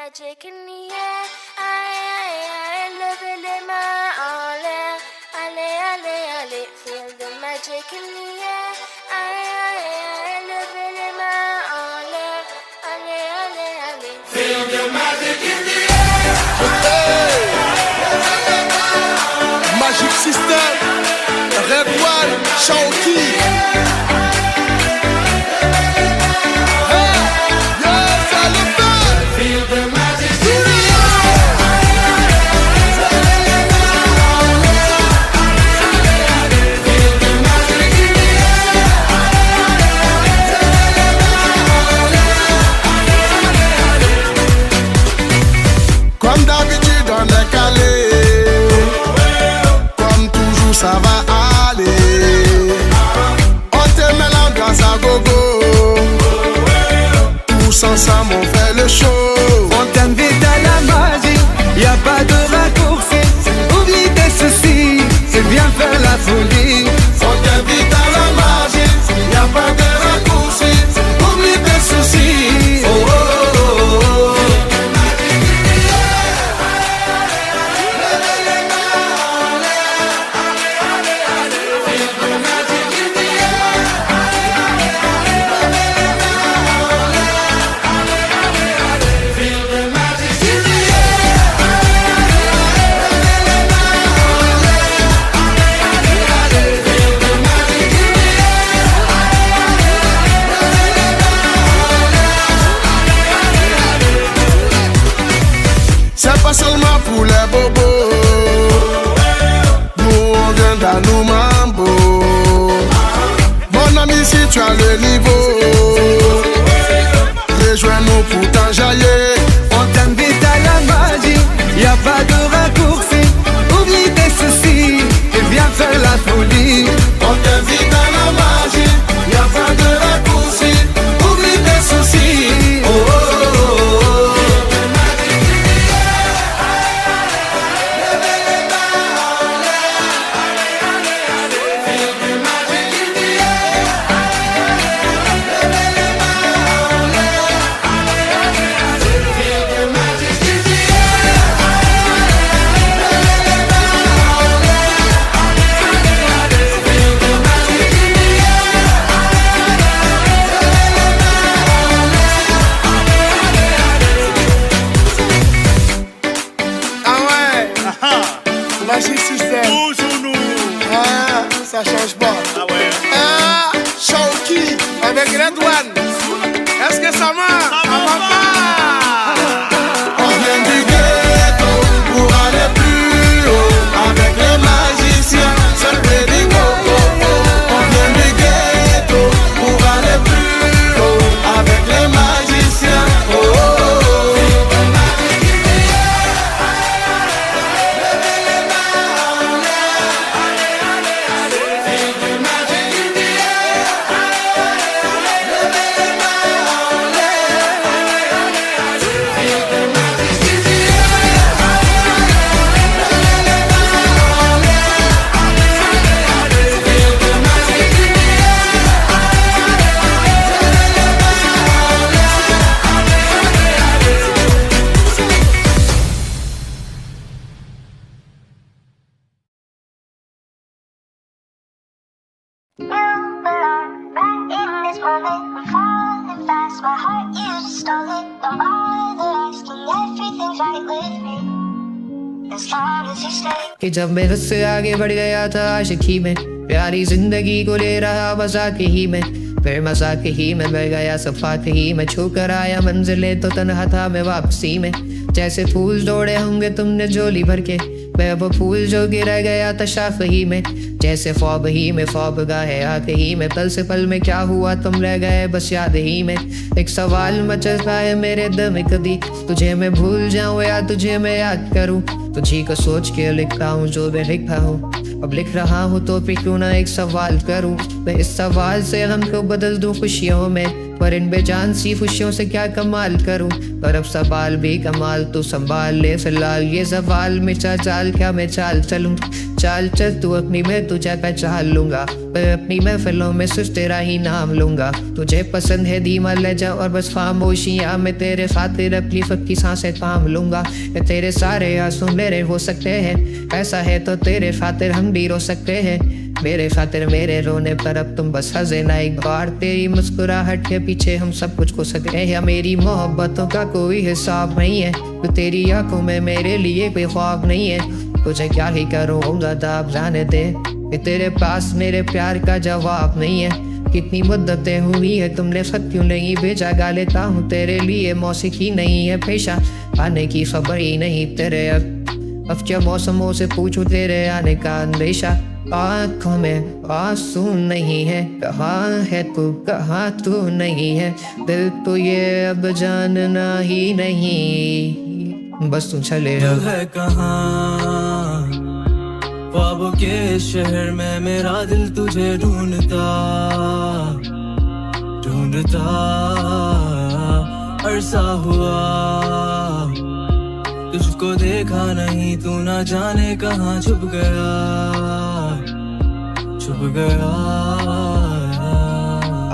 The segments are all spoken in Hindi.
magic in the air. Aïe, levez les mains en l'air. Allez, allez, allez, feel the magic in the air. Aïe, levez les mains en l'air. Allez, allez, allez, feel the magic in the air. Magic System, Red One, Shaoki. Comme d'habitude on est calé, comme toujours ça va aller. On te met l'ambiance à gogo, tous ensemble on fait le show. On t'invite à la magie, y a pas de raccourci. Oublie tes soucis, c'est bien faire la folie. On t'invite à la magie, y a pas de raccourci. Oublie tes soucis. Oh, oh, oh, oh. C'est pas seulement pour les bobos, nous on vient d'Anou Mambo. Mon ami, si tu as le niveau, rejoins-nous pour t'enjailler. On t'invite à la magie, y a pas de raccourci. Oublie tes soucis, et viens faire la folie. On t'invite à la magie, y a pas de raccourci. Oublie tes soucis. Oh, oh, oh, oh. Magic System. Toujours nous. Ah, ça change pas. Ah ouais. Ah, Shaoki avec Red One. Est-ce que ça marche? Ça marche pas. On vient du ghetto pour aller plus haut. Avec les magiciens, seul Bédigo. On vient du ghetto pour aller plus haut. Avec les magiciens. Oh, oh, oh. You belong right in this moment. I'm falling fast, my heart is stolen. Don't bother asking, everything's right with me as long as you stay. कि जब मैं उससे आगे बढ़ गया था आशिकी में, प्यारी जिंदगी को ले रहा मजाक ही में, फिर मजाक ही में बढ़ गया सफाक ही में, छू कर आया मंजिले तो तन्हा था मैं वापसी में। जैसे फूल दौड़े होंगे तुमने झोली भर के, मैं वो फूल जो गिर गया था शाख ही में। जैसे ख्वाब ही में ख्वाब गाहे आंख ही में, पल से पल में क्या हुआ तुम रह गए बस याद ही में। एक सवाल मचलता है मेरे दिल में, कभी तुझे मैं भूल जाऊं या तुझे मैं याद करूं। तुझी को सोच के लिखता हूँ जो मैं लिखा हूँ, अब लिख रहा हूँ तो फिर क्यों ना एक सवाल करूँ। मैं इस सवाल से हम को बदल दूँ खुशियों में, पर इन बेजान सी खुशियों से क्या कमाल करूं। पर अब सवाल भी कमाल तो संभाल ले फिलहाल, ये सवाल में चाल क्या मैं चाल चलूं। चाल चल तू अपनी में तुझे पहचान लूंगा, मैं अपनी महफिलों में सिर्फ तेरा ही नाम लूंगा। तुझे पसंद है धीमा लहजा और बस खामोशियां, मैं तेरे खातिर अपनी फक की सांसें थाम लूंगा। तेरे सारे आंसू मेरे हो सकते हैं, ऐसा है तो तेरे खातिर हम भी रो सकते हैं। मेरे खातिर मेरे रोने पर अब तुम बस हंसे ना एक बार, तेरी मुस्कुराहट के पीछे हम सब कुछ खो सकते हैं। मेरी मोहब्बतों का कोई हिसाब नहीं है, तो तेरी आंखों में मेरे लिए कोई ख्वाब नहीं है। तुझे क्या ही करूँ ज़्यादा अब जाने दे, तेरे पास मेरे प्यार का जवाब नहीं है। कितनी मुद्दतें हुई है तुमने खत क्यों नहीं भेजा, गा लेता हूँ तेरे लिए मौसीकी नहीं है पेशा, आने की खबर ही नहीं तेरे। अब क्या मौसमों से पूछूं तेरे आने का अंदेशा, आँखों में आंसू नहीं है, कहाँ है तू कहाँ तू नहीं है। दिल तो ये अब जानना ही नहीं, बस तू चले तू है कहाँ ख्वाबों के शहर में, मेरा दिल तुझे ढूंढता ढूंढता अरसा हुआ। तुझको देखा नहीं, तू ना जाने कहाँ छुप गया छुप गया।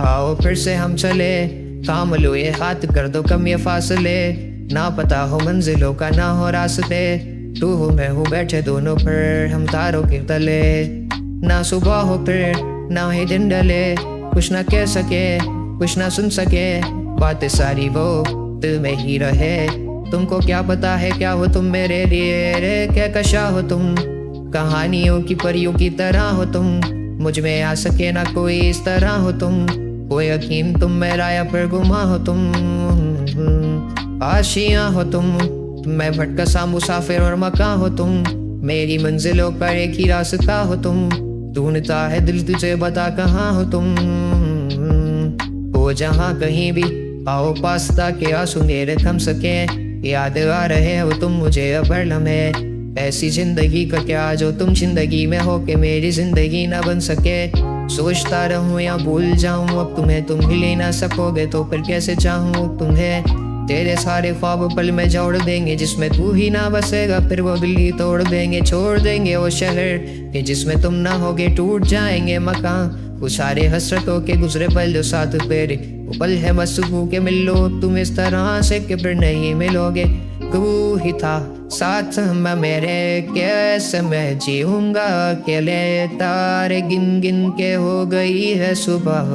आओ फिर से हम चले, थाम लो ये हाथ, कर दो कम ये फासले, ना पता हो मंजिलों का ना हो रास्ते। तू हो मैं हूँ बैठे दोनों पर हम तारों के तले, ना सुबह हो फिर ना ही दिन ढले, कुछ ना कह सके कुछ ना सुन सके, बातें सारी वो दिल में ही रहे। तुमको क्या पता है क्या हो तुम मेरे लिए, रे क्या कशा हो तुम, कहानियों की परियों की तरह हो तुम, मुझ में आ सके ना कोई इस तरह हो तुम, कोई यकीन तुम मेरा या फिर गुमा हो तुम, आशियाँ हो तुम, मैं भटका सा मुसाफिर और मकान हो तुम, मेरी मंजिलों पर एक ही रास्ता हो तुम, ढूंढता है दिल तुझे बता कहाँ हो तुम। हो जहाँ कहीं भी आओ पास ताकि आंसू मेरे थम सके, याद आ रहे हो तुम मुझे अब हर लम्हे, ऐसी जिंदगी का क्या जो तुम जिंदगी में हो के मेरी जिंदगी ना बन सके। सोचता रहूं या भूल जाऊं अब तुम्हें, तुम मिल ही ना सकोगे तो फिर कैसे चाहूं तुम्हें। तेरे सारे ख्वाब पल में जोड़ देंगे, जिसमें तू ही ना बसेगा फिर वो दिल ही तोड़ देंगे, छोड़ देंगे वो शहर कि जिसमें तुम ना होगे, टूट जाएंगे मकान वो सारे हसरतों के गुजरे पल जो साथ तेरे, वो पल है मसबू के मिल लो तुम इस तरह से कि फिर नहीं मिलोगे। तू ही था साथ में मेरे, कैसे मैं जीऊंगा अकेले, तारे गिन गिन के हो गई है सुबह।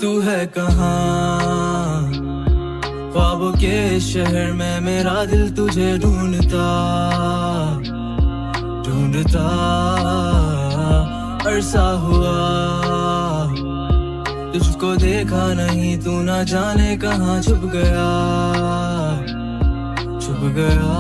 तू है कहाँ ख्वाबों के शहर में, मेरा दिल तुझे ढूंढता ढूंढता अरसा हुआ। तुझको देखा नहीं, तू ना जाने कहाँ छुप गया छुप गया।